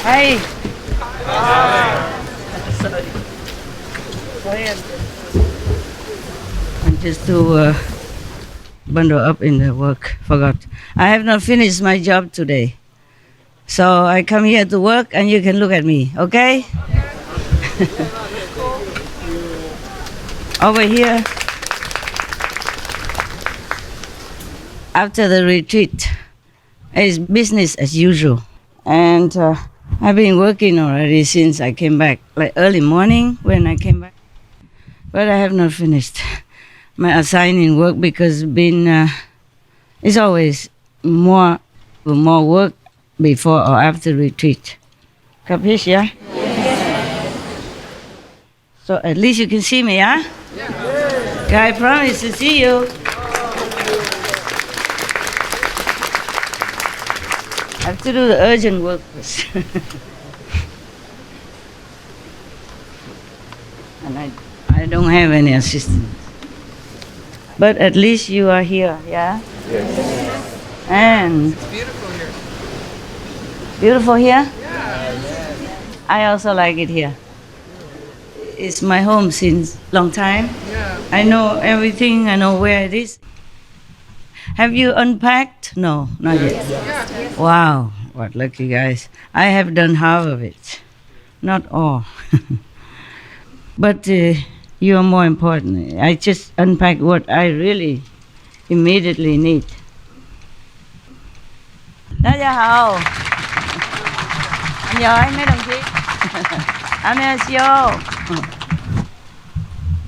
Hey. Sorry. Go ahead. I'm just to bundle up in the work. Forgot. I have not finished my job today. So I come here to work and you can look at me, okay? Over here. After the retreat, it's business as usual. And I've been working already since I came back, like early morning when I came back. But I have not finished my assigning work because it's always more work before or after retreat. Capish, yeah? So at least you can see me, yeah? Yeah. I promise to see you. I have to do the urgent work first. And I don't have any assistance. But at least you are here, yeah? Yes. And It's beautiful here. Beautiful here? Yeah. I also like it here. It's my home since long time. Yeah. I know everything, I know where it is. Have you unpacked? No, not yet. Yeah. Wow, what lucky guys. I have done half of it, not all. But you are more important. I just unpacked what I really immediately need. 大家好 Anh giỏi mấy đồng chí. 안녕하세요.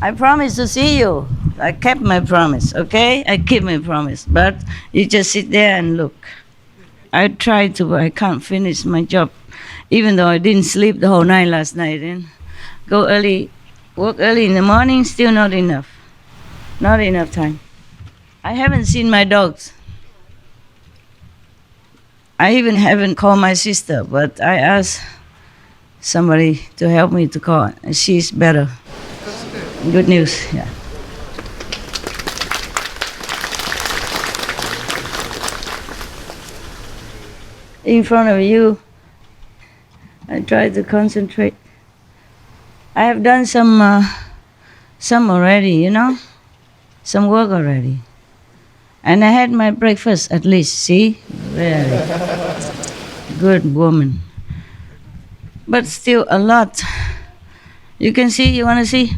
I promised to see you. I kept my promise, okay? I keep my promise. But you just sit there and look. I tried to, but I can't finish my job. Even though I didn't sleep the whole night last night. And go early, work early in the morning, still not enough. Not enough time. I haven't seen my dogs. I even haven't called my sister, but I asked somebody to help me to call. She's better. Good news, yeah. In front of you, I try to concentrate. I have done some already, you know, some work already. And I had my breakfast at least, see? Very good woman. But still a lot. You can see, you want to see?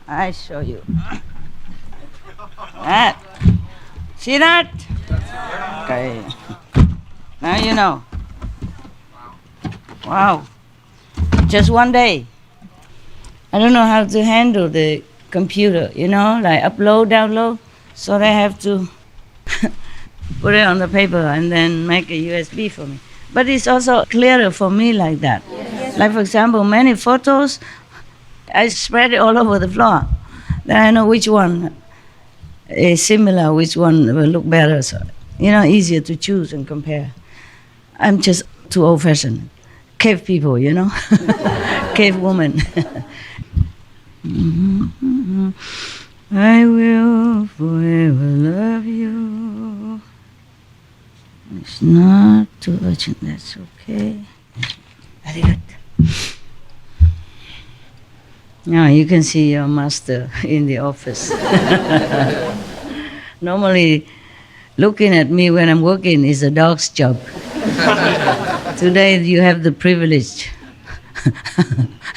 I show you. That. See that? Okay. Now you know. Wow. Just one day. I don't know how to handle the computer, you know, like upload, download. So they have to put it on the paper and then make a USB for me. But it's also clearer for me like that. Yes. Like for example, many photos, I spread it all over the floor. Then I know which one is similar, which one will look better. So, you know, easier to choose and compare. I'm just too old-fashioned. Cave people, you know? Cave woman. I will forever love you. It's not too urgent, that's okay. Very good. Now you can see your master in the office. Normally, looking at me when I'm working is a dog's job. Today you have the privilege.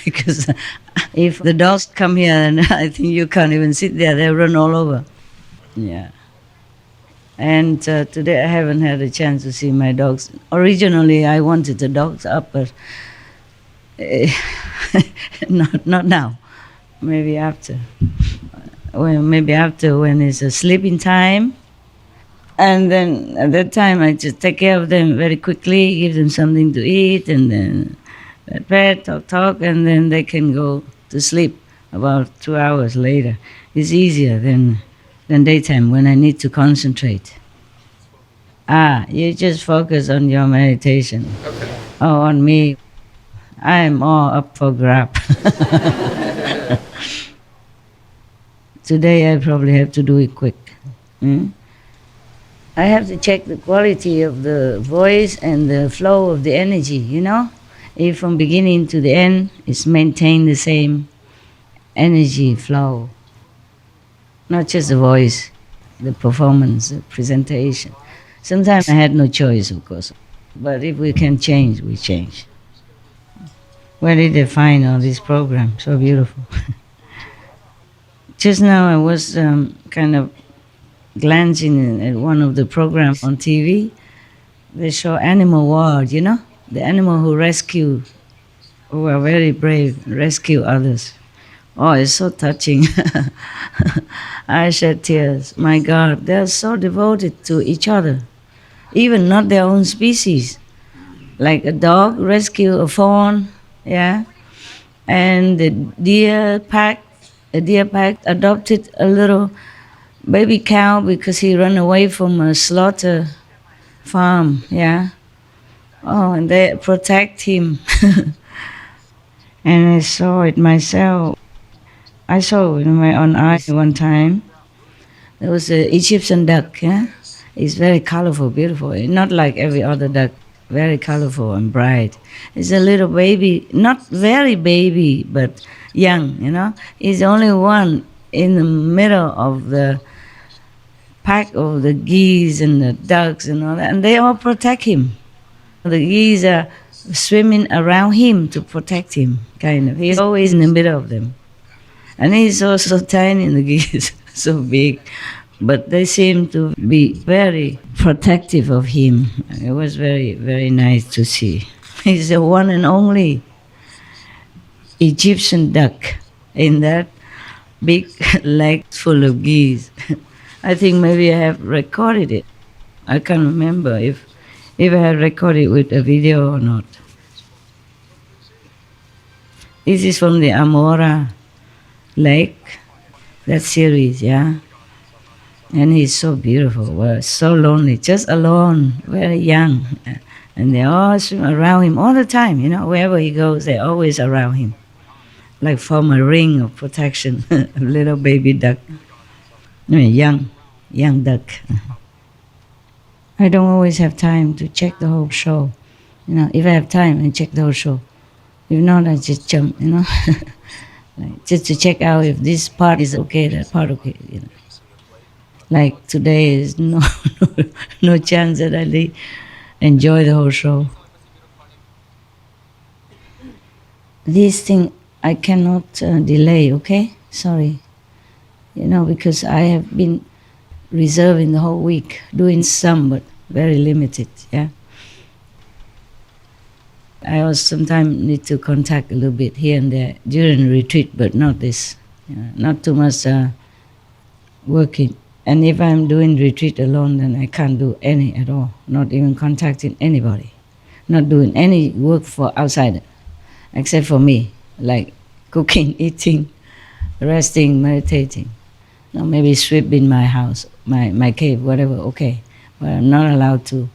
Because if the dogs come here, then I think you can't even sit there, they run all over. Yeah. And today I haven't had a chance to see my dogs. Originally I wanted the dogs up, but not now. Maybe after. Well, maybe after when it's a sleeping time. And then at that time I just take care of them very quickly, give them something to eat, and then pet, talk, and then they can go to sleep about 2 hours later. It's easier than daytime when I need to concentrate. You just focus on your meditation. Okay. Oh, on me. I am all up for grab. Today I probably have to do it quick. I have to check the quality of the voice and the flow of the energy, you know? if from beginning to the end it's maintained the same energy flow, not just the voice, the performance, the presentation. Sometimes I had no choice, of course, but if we can change, we change. Where did they find all these programs? So beautiful. Just now I was kind of glancing at one of the programs on TV. They show animal world, you know? The animal who rescue, who are very brave, rescue others. Oh, it's so touching. I shed tears. My God, they're so devoted to each other, even not their own species. Like a dog rescue a fawn, yeah? And the deer pack adopted a little baby cow because he ran away from a slaughter farm, yeah? Oh, and they protect him. And I saw it myself. I saw it with my own eyes one time. There was an Egyptian duck, yeah? It's very colorful, beautiful. Not like every other duck, very colorful and bright. It's a little baby, not very baby, but young, you know? He's the only one in the middle of the pack of the geese and the ducks and all that, and they all protect him. The geese are swimming around him to protect him, kind of. He's always in the middle of them. And he's also tiny, the geese, so big. But they seem to be very protective of him. It was very, very nice to see. He's the one and only Egyptian duck in that big lake full of geese. I think maybe I have recorded it. I can't remember if I have recorded with a video or not. This is from the Amora Lake, that series, yeah? And he's so beautiful, well, so lonely, just alone, very young. And they all swim around him all the time, you know, wherever he goes, they're always around him. Like form a ring of protection, a little baby duck. I mean, young duck. I don't always have time to check the whole show. You know, if I have time, I check the whole show. If not, I just jump, you know. Like, just to check out if this part is okay, that part okay, you know. Like today is no chance that I enjoy the whole show. This thing I cannot delay, okay? Sorry. You know, because I have been reserving the whole week, doing some, but very limited, yeah? I also sometimes need to contact a little bit here and there during retreat, but not this. You know, not too much working. And if I'm doing retreat alone, then I can't do any at all, not even contacting anybody, not doing any work for outsider, except for me, like cooking, eating, resting, meditating. No, maybe sweep in my house, my cave, whatever, okay. But I'm not allowed to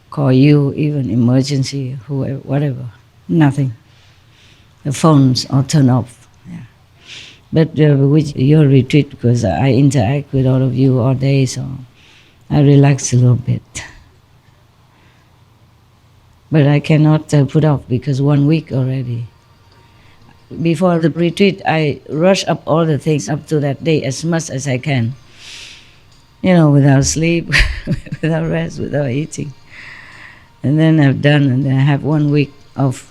call you, even emergency, whoever, whatever, nothing. The phones all turn off. Yeah. But with your retreat, because I interact with all of you all day, so I relax a little bit. But I cannot put off because 1 week already. Before the retreat, I rush up all the things up to that day as much as I can. You know, without sleep, without rest, without eating. And then I've done, and then I have 1 week of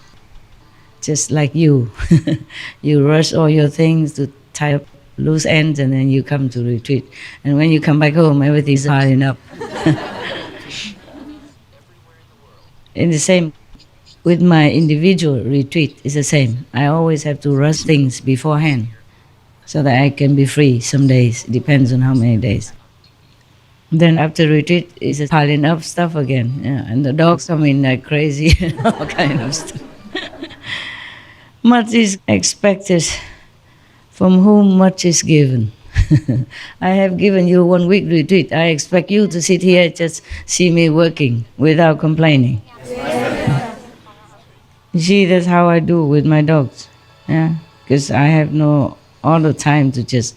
just like you. You rush all your things to tie up loose ends, and then you come to retreat. And when you come back home, everything's piling up. In the same, with my individual retreat, it's the same. I always have to rush things beforehand so that I can be free some days. It depends on how many days. Then after retreat, it's piling up stuff again. Yeah, and the dogs come in like crazy, all kind of stuff. Much is expected, from whom much is given. I have given you 1 week retreat. I expect you to sit here just see me working without complaining. You see, that's how I do with my dogs. Yeah, because I have no all the time to just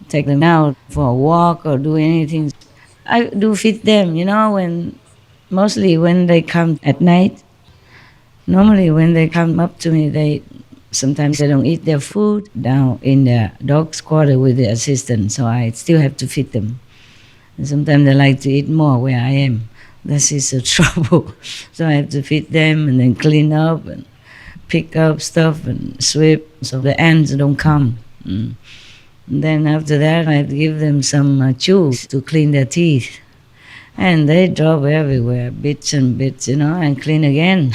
take them out for a walk or do anything. I do feed them, you know, mostly when they come at night. Normally when they come up to me, sometimes they don't eat their food down in the dog's quarter with the assistant, so I still have to feed them. And sometimes they like to eat more where I am. This is a trouble. So I have to feed them and then clean up and pick up stuff and sweep so the ants don't come. And then after that I have to give them some chews to clean their teeth. And they drop everywhere, bits and bits, and clean again.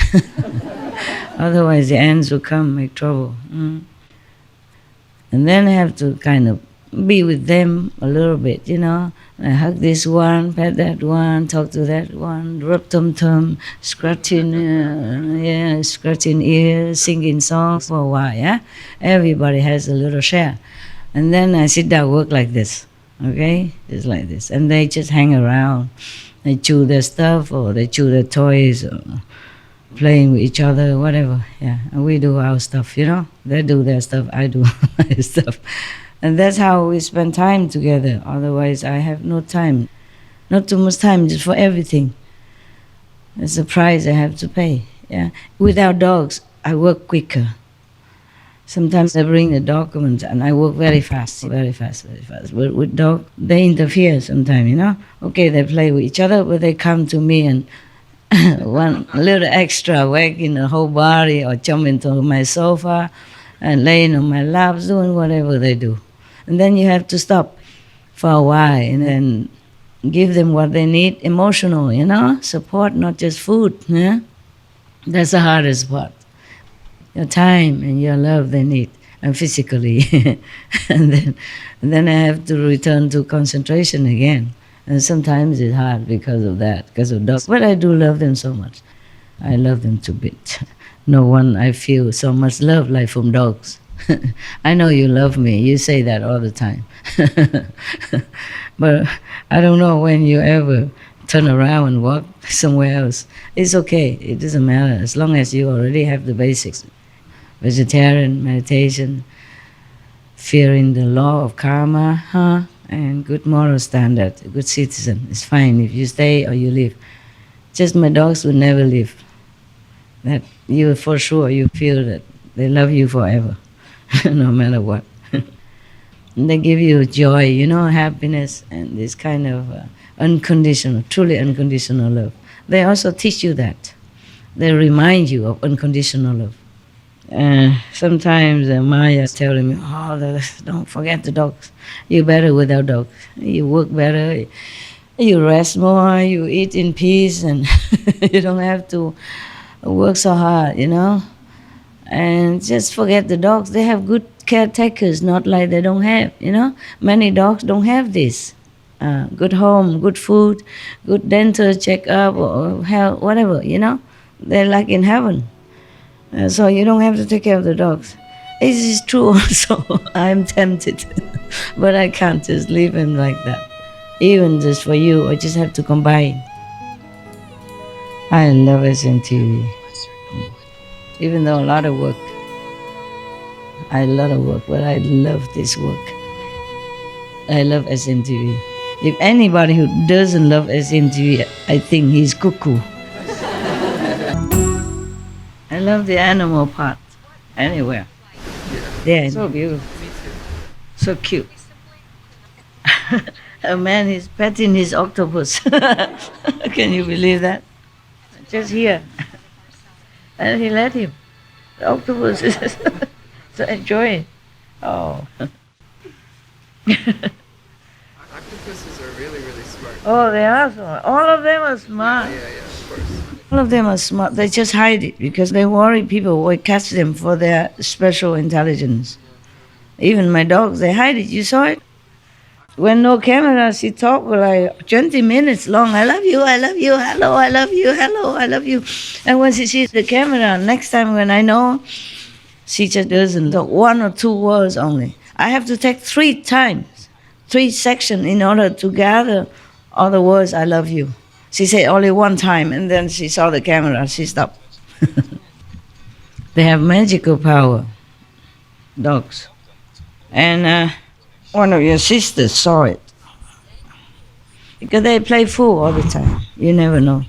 Otherwise the ants will come, make trouble. And then I have to kind of be with them a little bit, I hug this one, pet that one, talk to that one, rub tum-tum, scratching ears, singing songs for a while, yeah? Everybody has a little share. And then I sit down, work like this, okay? Just like this. And they just hang around. They chew their stuff or they chew their toys or playing with each other, whatever, yeah. And we do our stuff, They do their stuff, I do my stuff. And that's how we spend time together. Otherwise, I have no time. Not too much time, just for everything. It's a price I have to pay, yeah. Without dogs, I work quicker. Sometimes I bring the documents and I work very fast. But with dog, they interfere sometimes, Okay, they play with each other, but they come to me and one little extra wagging the whole body or jumping into my sofa and laying on my lap, doing whatever they do. And then you have to stop for a while and then give them what they need, emotional, support, not just food. Yeah? That's the hardest part. Your time and your love they need, and physically. and then I have to return to concentration again. And sometimes it's hard because of that, because of dogs. But I do love them so much. I love them to bits. No one I feel so much love like from dogs. I know you love me. You say that all the time. But I don't know when you ever turn around and walk somewhere else. It's okay. It doesn't matter as long as you already have the basics. Vegetarian, meditation, fearing the law of karma, and good moral standard, a good citizen. It's fine if you stay or you leave. Just my dogs will never leave. That you for sure you feel that they love you forever, no matter what. And they give you joy, happiness and this kind of unconditional, truly unconditional love. They also teach you that. They remind you of unconditional love. Sometimes Maya is telling me, don't forget the dogs. You're better without dogs. You work better, you rest more, you eat in peace, and you don't have to work so hard, And just forget the dogs. They have good caretakers, not like they don't have, Many dogs don't have this. Good home, good food, good dental checkup, or health, whatever, They're like in heaven. So you don't have to take care of the dogs. It is true also. I'm tempted, but I can't just leave him like that. Even just for you, I just have to combine. I love SMTV. Even though a lot of work, but I love this work. I love SMTV. If anybody who doesn't love SMTV, I think he's cuckoo. I love the animal part, anywhere. Yeah, so beautiful. Me too. So cute. A man is petting his octopus. Can you believe that? Just here. And he let him. The octopus is so enjoy it. Oh. Octopuses are really, really smart. Oh, they are smart. All of them are smart. Yeah, of course. All of them are smart. They just hide it because they worry people will catch them for their special intelligence. Even my dogs, they hide it. You saw it? When no camera, she talked for like 20 minutes long. I love you, hello, I love you, hello, I love you. And when she sees the camera, next time when I know, she just doesn't talk 1 or 2 words only. I have to take 3 times, 3 sections in order to gather all the words, I love you. She said only 1 time, and then she saw the camera, she stopped. They have magical power, dogs. And one of your sisters saw it. Because they play fool all the time. You never know.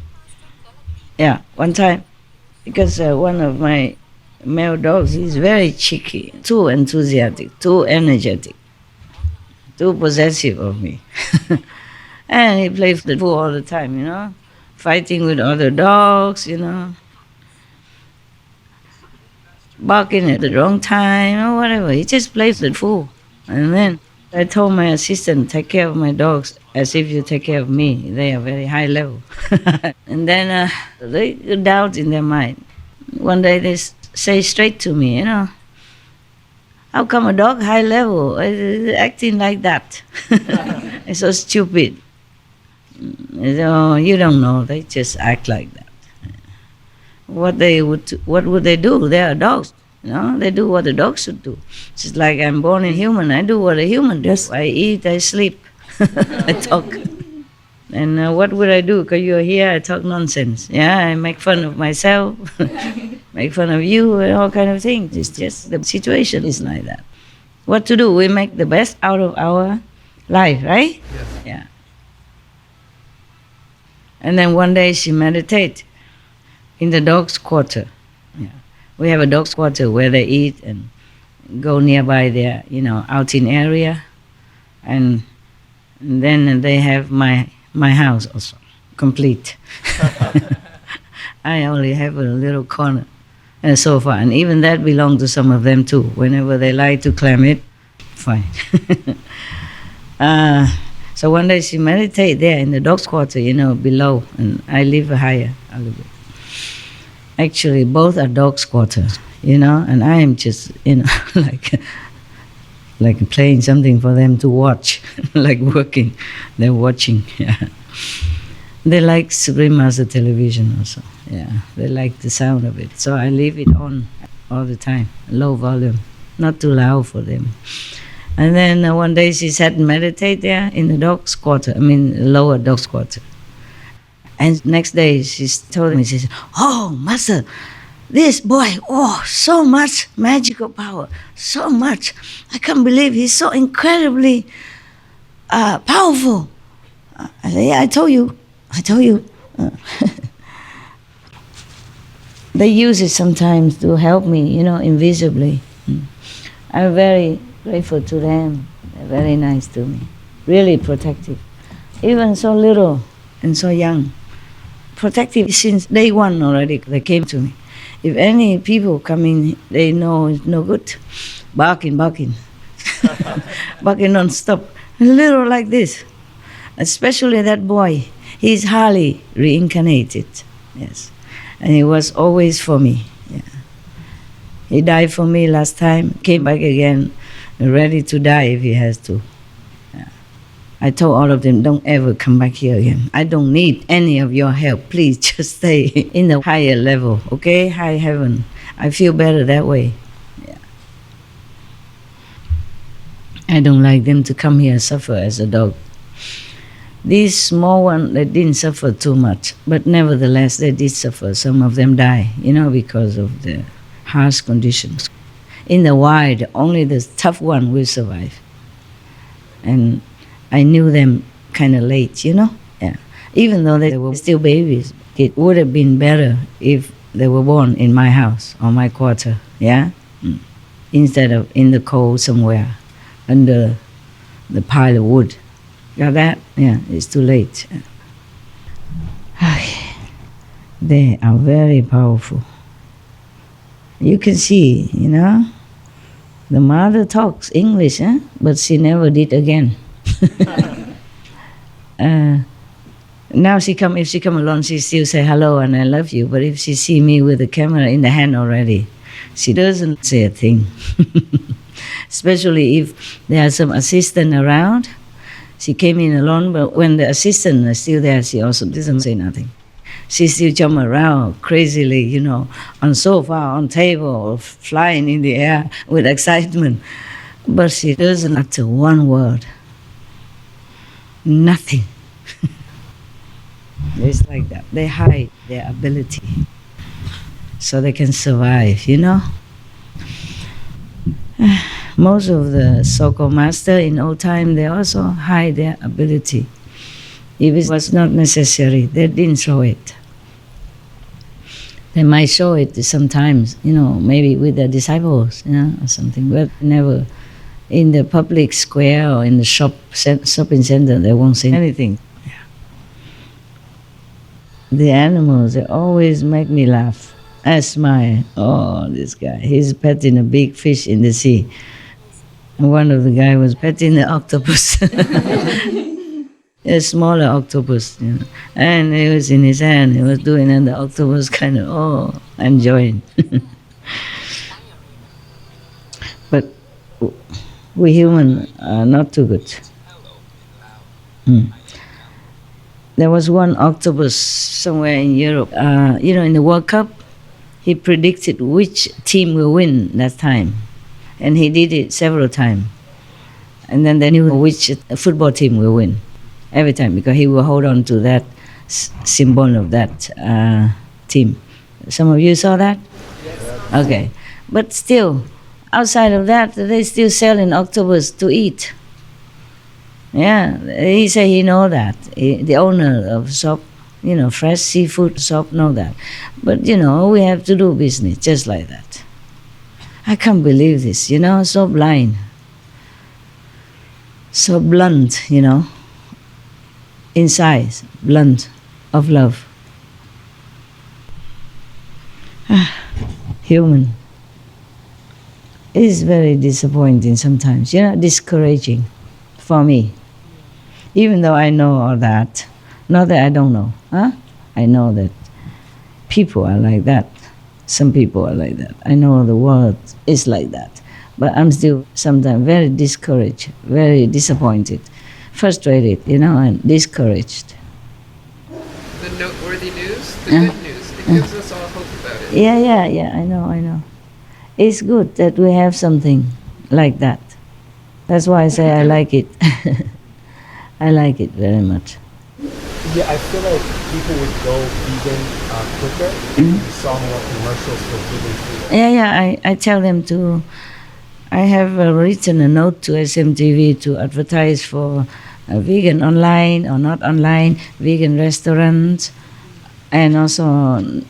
Yeah, one time Because one of my male dogs, he's very cheeky, too enthusiastic, too energetic, too possessive of me. And he plays the fool all the time, fighting with other dogs, barking at the wrong time or whatever. He just plays the fool. And then I told my assistant, take care of my dogs as if you take care of me. They are very high level. And then they doubt in their mind. One day they say straight to me, how come a dog high level is acting like that? It's so stupid. You don't know, they just act like that. What would they do? They are dogs. They do what the dog should do. Just like I'm born a human, I do what a human does. I eat, I sleep, I talk. And what would I do? Because you're here, I talk nonsense. Yeah, I make fun of myself, make fun of you, and all kind of things. It's just the situation is like that. What to do? We make the best out of our life, right? Yes. Yeah. And then one day she meditated in the dog's quarter. Yeah. We have a dog's quarter where they eat and go nearby their, outing area. And then they have my house also, complete. I only have a little corner and a sofa, and even that belongs to some of them too. Whenever they like to claim it, fine. So one day she meditated there in the dog's quarter, below, and I live higher a little bit. Actually, both are dog's quarters, and I am just, like playing something for them to watch, like working. They're watching, yeah. They like Supreme Master television also, yeah. They like the sound of it. So I leave it on all the time, low volume, not too loud for them. And then one day she sat and meditate there in the dog's quarter, lower dog's quarter. And next day she told me, she said, "Oh, Master, this boy, so much magical power, so much. I can't believe he's so incredibly powerful." I said, "Yeah, I told you. They use it sometimes to help me, invisibly. I'm very grateful to them. They're very nice to me, really protective. Even so little and so young. Protective since day one already, they came to me. If any people come in, they know it's no good. Barking. Barking non-stop. A little like this. Especially that boy. He's hardly reincarnated. Yes. And he was always for me. Yeah. He died for me last time, came back again, ready to die if he has to. Yeah. I told all of them, don't ever come back here again. I don't need any of your help. Please just stay in the higher level, okay? High heaven. I feel better that way. Yeah. I don't like them to come here and suffer as a dog. These small ones, they didn't suffer too much, but nevertheless, they did suffer. Some of them die, because of the harsh conditions. In the wild, only the tough one will survive. And I knew them kind of late, Yeah. Even though they were still babies, it would have been better if they were born in my house or my quarter, yeah? Instead of in the cold somewhere under the pile of wood. Got that? Yeah, it's too late. They are very powerful. You can see, the mother talks English, but she never did again. Now if she come along, she still say hello and I love you. But if she see me with the camera in the hand already, she doesn't say a thing. Especially if there are some assistant around. She came in alone, but when the assistant is still there, she also doesn't say nothing. She still jump around crazily, on sofa, on table, or flying in the air with excitement. But she doesn't utter one word. Nothing. It's like that. They hide their ability so they can survive, Most of the so-called master in old time, they also hide their ability. If it was not necessary, they didn't show it. They might show it sometimes, maybe with the disciples, or something, but never in the public square or in the shopping center. They won't say anything. The animals, they always make me laugh. I smile. Oh, this guy, he's petting a big fish in the sea. And one of the guys was petting the octopus. A smaller octopus, and it was in his hand, he was doing, and the octopus kind of, enjoying. But we human are not too good. There was one octopus somewhere in Europe, in the World Cup, he predicted which team will win that time. And he did it several times. And then they knew which football team will win. Every time, because he will hold on to that symbol of that team. Some of you saw that? Yes. Okay. But still, outside of that, they still selling octopus to eat. Yeah, he said he know that. The owner of shop, fresh seafood shop know that. But, we have to do business just like that. I can't believe this, so blind. So blunt, inside, blunt of love. Human. It is very disappointing sometimes, discouraging for me. Even though I know all that, not that I don't know, I know that people are like that. Some people are like that. I know the world is like that. But I'm still sometimes very discouraged, very disappointed, frustrated, and discouraged. The noteworthy news, the good news, it gives us all hope about it. Yeah, I know. It's good that we have something like that. That's why I say I like it. I like it very much. Yeah, I feel like people would go vegan quicker if you saw more commercials for vegan food. Yeah, I tell them to. I have written a note to SMTV to advertise for vegan online or not online, vegan restaurants, and also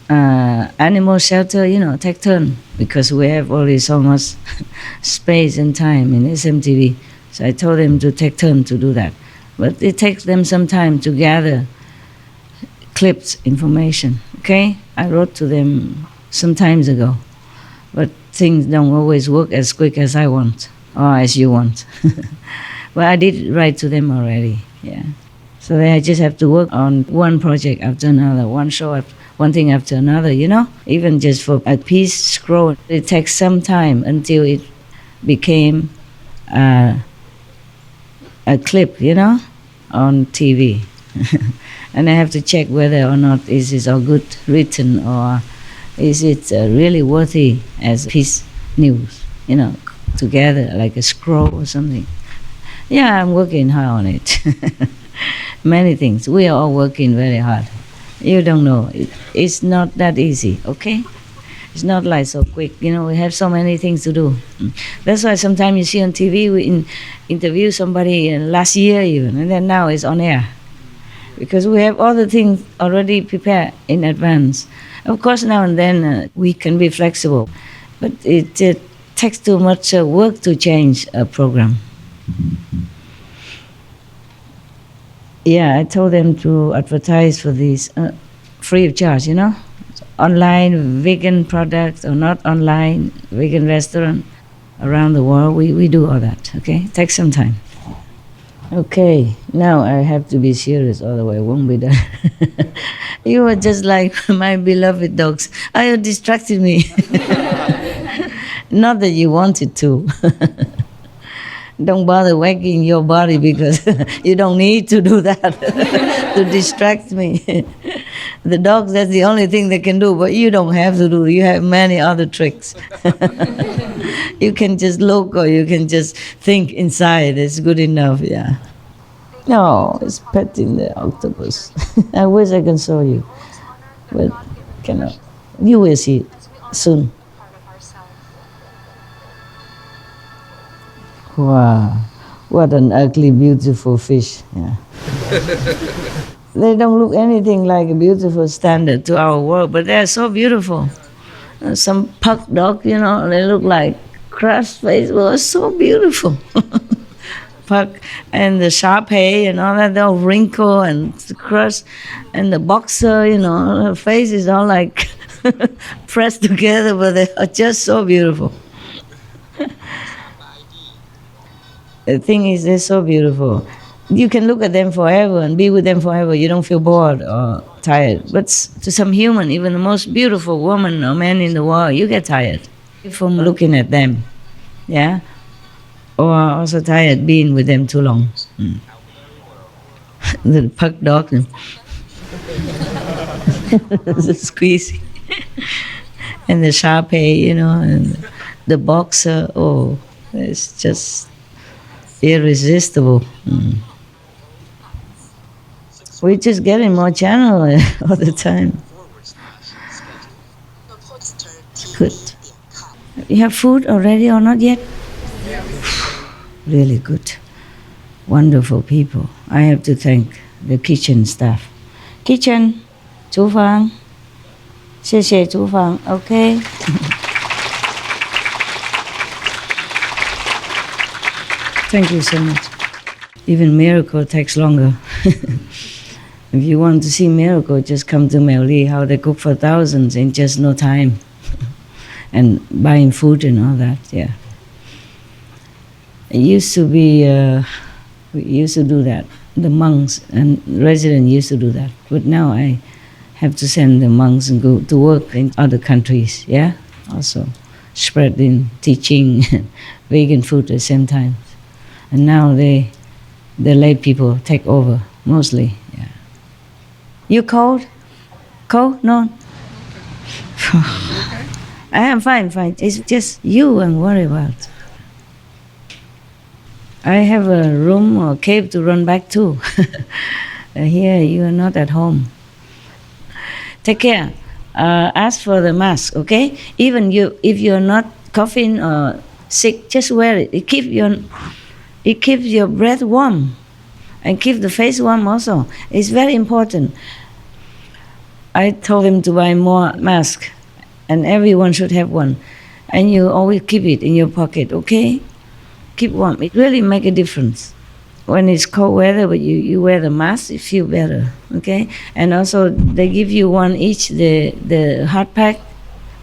animal shelter, take turn, because we have only so much space and time in SMTV. So I told them to take turn to do that. But it takes them some time to gather clips, information, okay? I wrote to them some times ago, but things don't always work as quick as I want, or as you want. But I did write to them already, yeah. So they just have to work on one project after another, one show, one thing after another, Even just for a piece scroll, it takes some time until it became a clip, on TV. And I have to check whether or not is it all good written, or is it really worthy as piece news, together like a scroll or something. Yeah, I'm working hard on it. Many things. We are all working very hard. You don't know. It's not that easy, okay? It's not like so quick. We have so many things to do. That's why sometimes you see on TV, we interview somebody last year even, and then now it's on air. Because we have all the things already prepared in advance. Of course, now and then we can be flexible, but it takes too much work to change a program. Yeah, I told them to advertise for these free of charge, online vegan products or not online vegan restaurant around the world. We do all that, okay? Take some time. Okay, now I have to be serious, otherwise I won't be done. You are just like my beloved dogs. You distracted me. Not that you wanted to. Don't bother wagging your body because you don't need to do that to distract me. The dogs, that's the only thing they can do, but you don't have to do. You have many other tricks. You can just look or you can just think inside. It's good enough, yeah. No, it's petting the octopus. I wish I can show you, but cannot. You will see it soon. Wow, what an ugly, beautiful fish. Yeah. They don't look anything like a beautiful standard to our world, but they're so beautiful. Some pug dog, they look like crushed face. Well, it's so beautiful. Pug and the Sharpei and all that, they're all wrinkle and crushed. And the boxer, her face is all like pressed together, but they are just so beautiful. The thing is, they're so beautiful. You can look at them forever and be with them forever. You don't feel bored or tired. But to some human, even the most beautiful woman or man in the world, you get tired from looking at them. Yeah? Or also tired being with them too long. The pug dog. The squeezy. And the Sharpei, and the boxer. Oh, it's just irresistible. We're just getting more channel all the time. Good. You have food already or not yet? Really good. Wonderful people. I have to thank the kitchen staff. Kitchen, 厨房. 谢谢厨房. Okay. Thank you so much. Even miracle takes longer. If you want to see miracle, just come to Meli, how they cook for thousands in just no time. And buying food and all that, yeah. It used to be, we used to do that. The monks and residents used to do that. But now I have to send the monks and go to work in other countries, yeah? Also spreading, teaching vegan food at the same time. And now the lay people take over, mostly, yeah. You cold? Cold? No? I am fine. It's just you I'm worried about. I have a room or cave to run back to. Here you are not at home. Take care. Ask for the mask, okay? Even if you're not coughing or sick, just wear it. It keeps your breath warm and keep the face warm also. It's very important. I told him to buy more masks, and everyone should have one. And you always keep it in your pocket, okay? Keep warm. It really makes a difference. When it's cold weather, but you wear the mask, you feel better, okay? And also, they give you one each, the hot pack.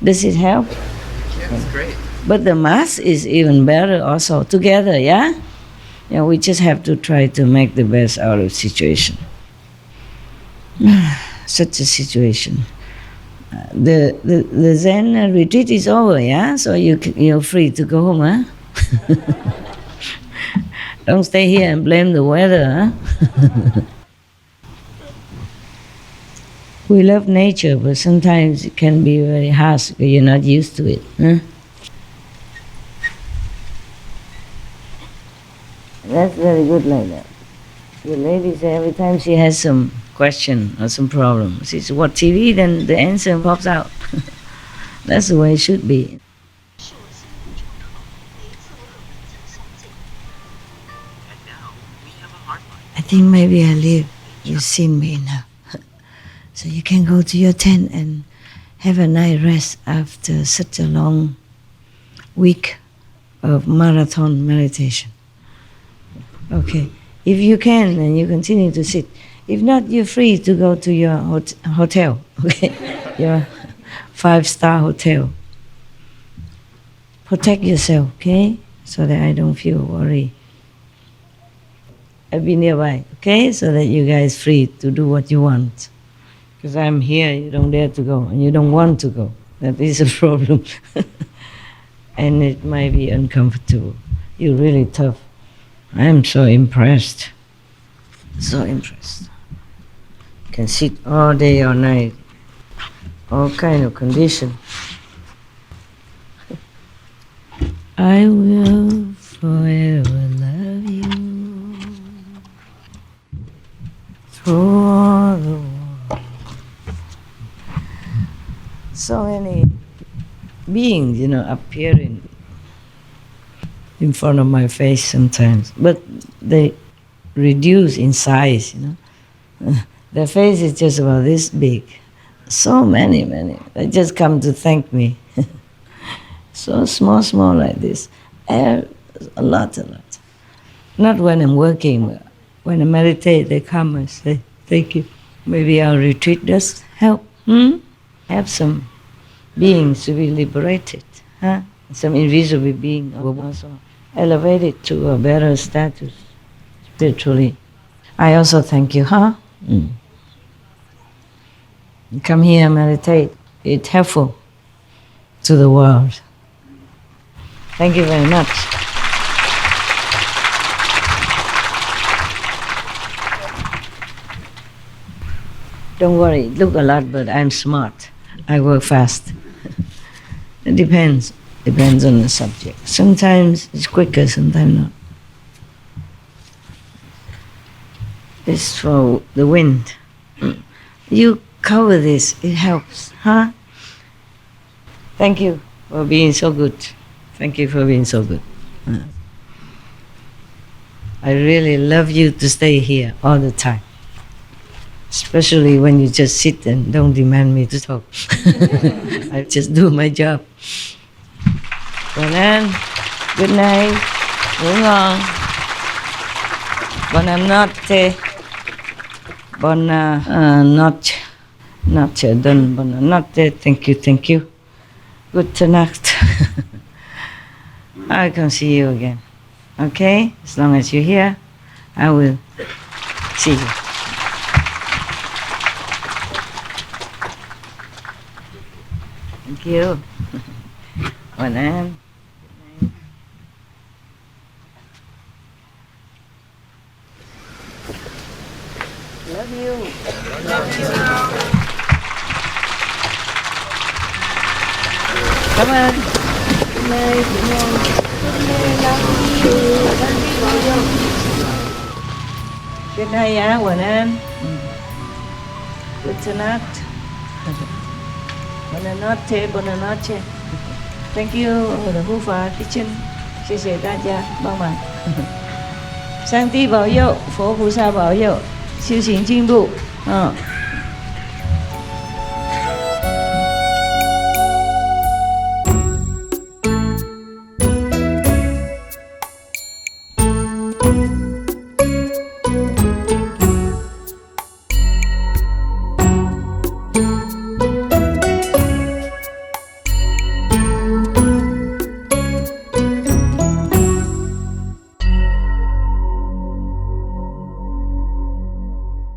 Does it help? Yeah, it's great. But the mask is even better also, together, yeah? Yeah, we just have to try to make the best out of the situation. Such a situation. The Zen retreat is over, yeah? So you're free to go home, huh? Don't stay here and blame the weather, huh? We love nature, but sometimes it can be very harsh because you're not used to it, huh? That's very good like that. The lady says every time she has some question or some problem, she says, "What TV?" Then the answer pops out. That's the way it should be. I think maybe I leave. You've seen me now. So you can go to your tent and have a night rest after such a long week of marathon meditation. Okay. If you can, then you continue to sit. If not, you're free to go to your hotel, okay? Your 5-star hotel. Protect yourself, okay? So that I don't feel worried. I'll be nearby, okay? So that you guys free to do what you want. Because I'm here, you don't dare to go, and you don't want to go. That is a problem. And it might be uncomfortable. You're really tough. I am so impressed. So impressed. Can sit all day or night. All kind of condition. I will forever love you through all the world. So many beings, appearing in front of my face sometimes, but they reduce in size, Their face is just about this big. So many. They just come to thank me. So small like this. A lot. Not when I'm working, but when I meditate, they come and say, thank you. Maybe our retreat does help. Have some beings to be liberated. Some invisible being also elevated to a better status spiritually. I also thank you, Come here and meditate. It's helpful to the world. Thank you very much. Don't worry, look a lot, but I'm smart. I work fast. It depends on the subject. Sometimes it's quicker, sometimes not. It's for the wind. You cover this, it helps, Thank you for being so good. Thank you for being so good. I really love you to stay here all the time. Especially when you just sit and don't demand me to talk. I just do my job. Good night. Ngủ ngon. Buonanotte. Buonanotte. Thank you. Good night. I can see you again. Okay? As long as you're here, I will see you. Thank you.晚安. Love you. Cảm ơn. Good night. Good night,晚安. Good night. Buonanotte. Thank you, the Hufa Kitchen. 谢谢大家帮忙。上帝保佑，佛菩萨保佑，修行进步。